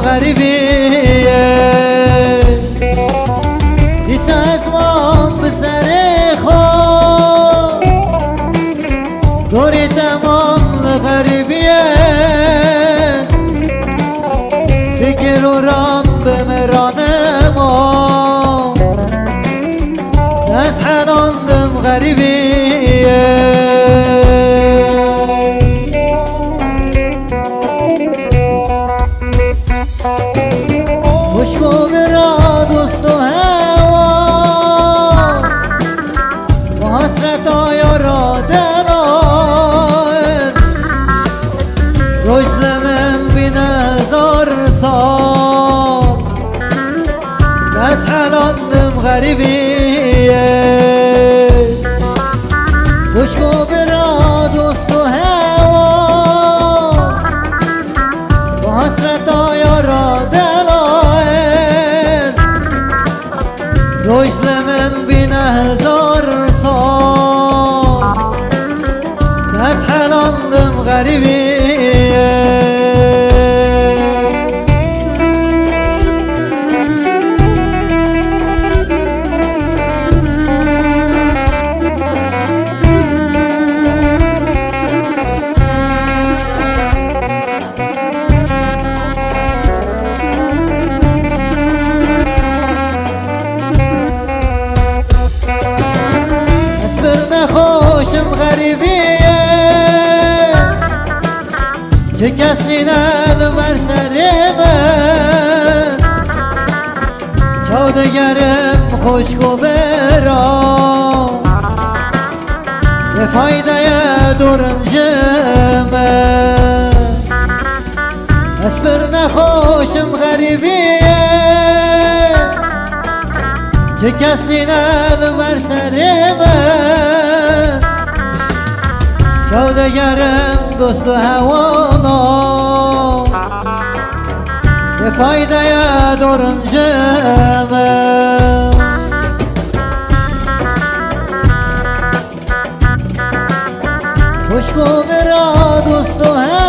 غریبیه نیست از ما به سر خود دوری تمام غریبیه فکر و رام به مران ما از حناندم غریبیه خوشگو برا دوست و هوا و حسرت آیا را دلان رجل من بین هزار سال از حناندم غریبیه خوشگو برا دوست و هوا و حسرت آیا را رجل من بین هزار سال از حناندم غریبیه خوشم غریبیه چه کسی نل بر سر من چودگرم خوشگو برا به فایده دورنجم از بر نخوشم غریبیه چه کسی نل بر سر من چودگرم دوست و هوانا به فایده دورنجم خوشگو برا دوست و هوانا